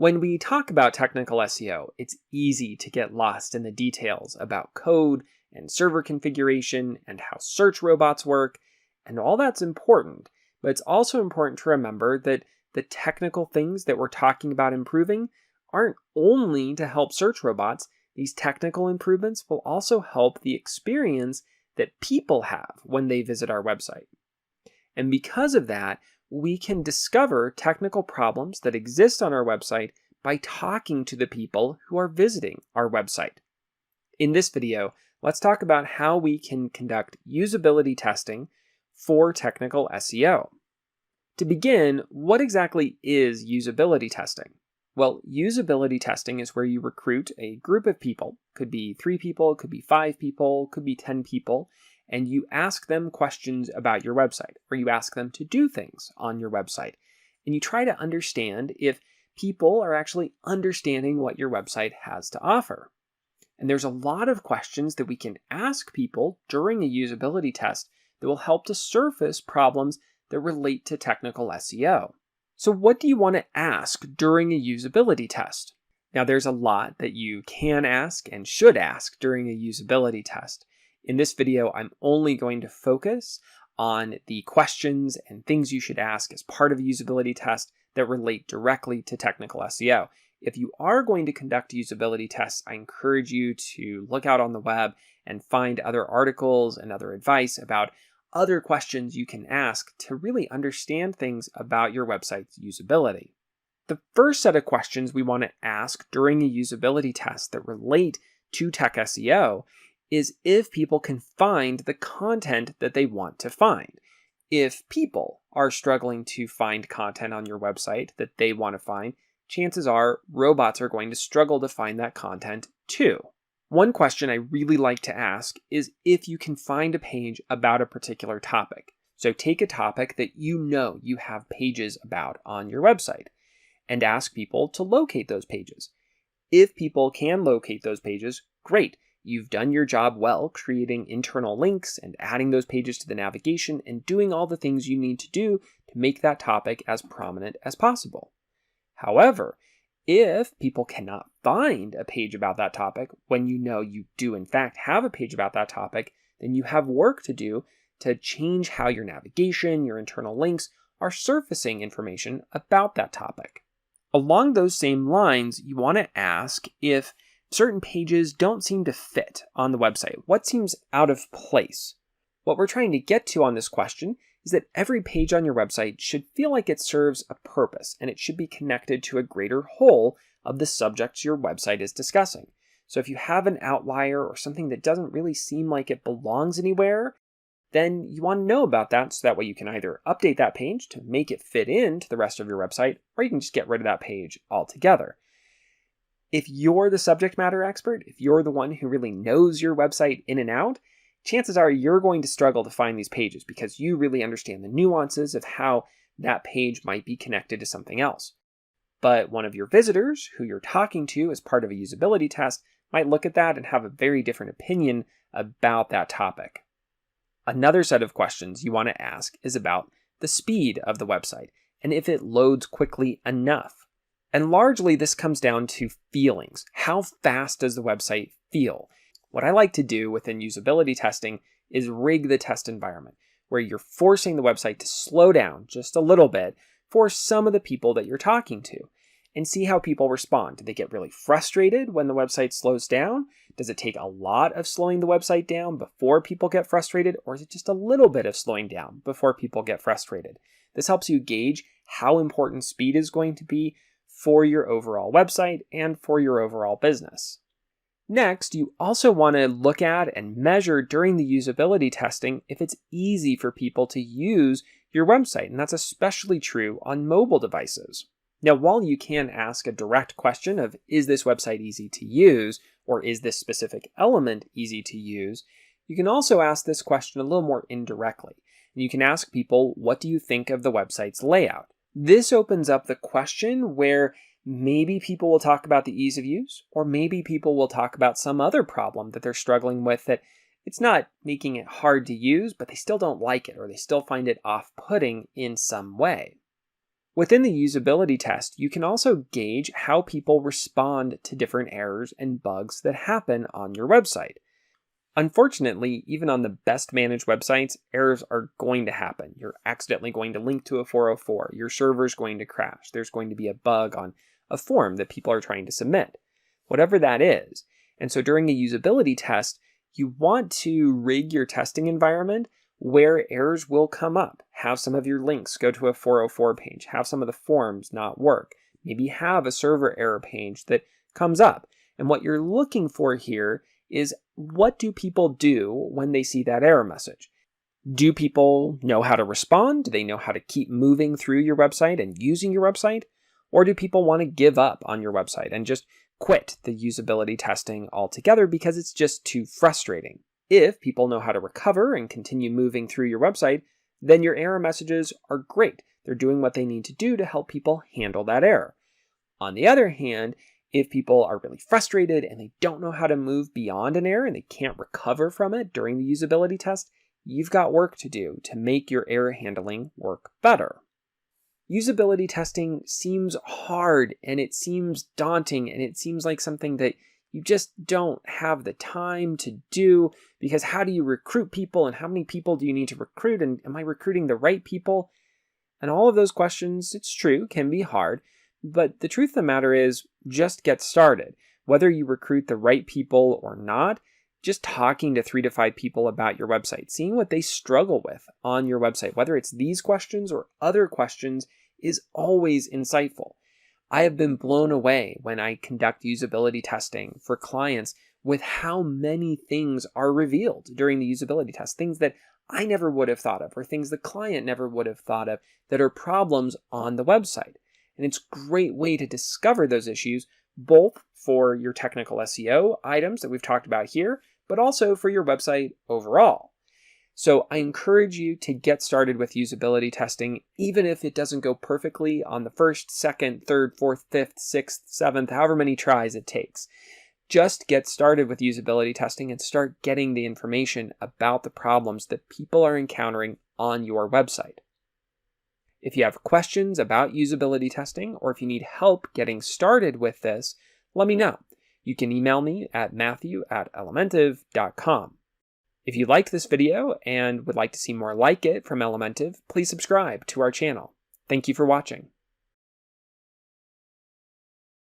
When we talk about technical SEO, it's easy to get lost in the details about code and server configuration and how search robots work, and all that's important, but it's also important to remember that the technical things that we're talking about improving aren't only to help search robots. These technical improvements will also help the experience that people have when they visit our website. And because of that, we can discover technical problems that exist on our website by talking to the people who are visiting our website. In this video, let's talk about how we can conduct usability testing for technical SEO. To begin, what exactly is usability testing? Well, usability testing is where you recruit a group of people, could be 3 people, could be 5 people, could be 10 people, and you ask them questions about your website, or you ask them to do things on your website. And you try to understand if people are actually understanding what your website has to offer. And there's a lot of questions that we can ask people during a usability test that will help to surface problems that relate to technical SEO. So what do you want to ask during a usability test? Now, there's a lot that you can ask and should ask during a usability test. In this video, I'm only going to focus on the questions and things you should ask as part of a usability test that relate directly to technical SEO. If you are going to conduct usability tests, I encourage you to look out on the web and find other articles and other advice about other questions you can ask to really understand things about your website's usability. The first set of questions we want to ask during a usability test that relate to tech SEO is if people can find the content that they want to find. If people are struggling to find content on your website that they want to find, chances are robots are going to struggle to find that content too. One question I really like to ask is if you can find a page about a particular topic. So take a topic that you know you have pages about on your website and ask people to locate those pages. If people can locate those pages, great. You've done your job well, creating internal links and adding those pages to the navigation and doing all the things you need to do to make that topic as prominent as possible. However, if people cannot find a page about that topic when you know you do in fact have a page about that topic, then you have work to do to change how your navigation, your internal links are surfacing information about that topic. Along those same lines, you want to ask if certain pages don't seem to fit on the website. What seems out of place? What we're trying to get to on this question is that every page on your website should feel like it serves a purpose and it should be connected to a greater whole of the subjects your website is discussing. So if you have an outlier or something that doesn't really seem like it belongs anywhere, then you want to know about that so that way you can either update that page to make it fit into the rest of your website, or you can just get rid of that page altogether. If you're the subject matter expert, if you're the one who really knows your website in and out, chances are you're going to struggle to find these pages because you really understand the nuances of how that page might be connected to something else. But one of your visitors who you're talking to as part of a usability test might look at that and have a very different opinion about that topic. Another set of questions you want to ask is about the speed of the website and if it loads quickly enough. And largely this comes down to feelings. How fast does the website feel? What I like to do within usability testing is rig the test environment, where you're forcing the website to slow down just a little bit for some of the people that you're talking to, and see how people respond. Do they get really frustrated when the website slows down? Does it take a lot of slowing the website down before people get frustrated, or is it just a little bit of slowing down before people get frustrated? This helps you gauge how important speed is going to be for your overall website and for your overall business. Next, you also want to look at and measure during the usability testing if it's easy for people to use your website, and that's especially true on mobile devices. Now, while you can ask a direct question of, is this website easy to use, or is this specific element easy to use, you can also ask this question a little more indirectly. And you can ask people, what do you think of the website's layout? This opens up the question where maybe people will talk about the ease of use, or maybe people will talk about some other problem that they're struggling with that it's not making it hard to use, but they still don't like it, or they still find it off-putting in some way. Within the usability test, you can also gauge how people respond to different errors and bugs that happen on your website. Unfortunately, even on the best managed websites, errors are going to happen. You're accidentally going to link to a 404. Your server's going to crash. There's going to be a bug on a form that people are trying to submit, whatever that is. And so during a usability test, you want to rig your testing environment where errors will come up. Have some of your links go to a 404 page. Have some of the forms not work. Maybe have a server error page that comes up. And what you're looking for here is, what do people do when they see that error message? Do people know how to respond? Do they know how to keep moving through your website and using your website? Or do people want to give up on your website and just quit the usability testing altogether because it's just too frustrating? If people know how to recover and continue moving through your website, then your error messages are great. They're doing what they need to do to help people handle that error. On the other hand, if people are really frustrated and they don't know how to move beyond an error and they can't recover from it during the usability test, you've got work to do to make your error handling work better. Usability testing seems hard and it seems daunting and it seems like something that you just don't have the time to do, because how do you recruit people and how many people do you need to recruit, and am I recruiting the right people? And all of those questions, it's true, can be hard. But the truth of the matter is, just get started. Whether you recruit the right people or not, just talking to 3 to 5 people about your website, seeing what they struggle with on your website, whether it's these questions or other questions, is always insightful. I have been blown away when I conduct usability testing for clients with how many things are revealed during the usability test, things that I never would have thought of, or things the client never would have thought of that are problems on the website. And it's a great way to discover those issues, both for your technical SEO items that we've talked about here, but also for your website overall. So I encourage you to get started with usability testing, even if it doesn't go perfectly on the first, second, third, fourth, fifth, sixth, seventh, however many tries it takes. Just get started with usability testing and start getting the information about the problems that people are encountering on your website. If you have questions about usability testing, or if you need help getting started with this, let me know. You can email me at matthew@elementive.com. If you liked this video and would like to see more like it from Elementive, please subscribe to our channel. Thank you for watching.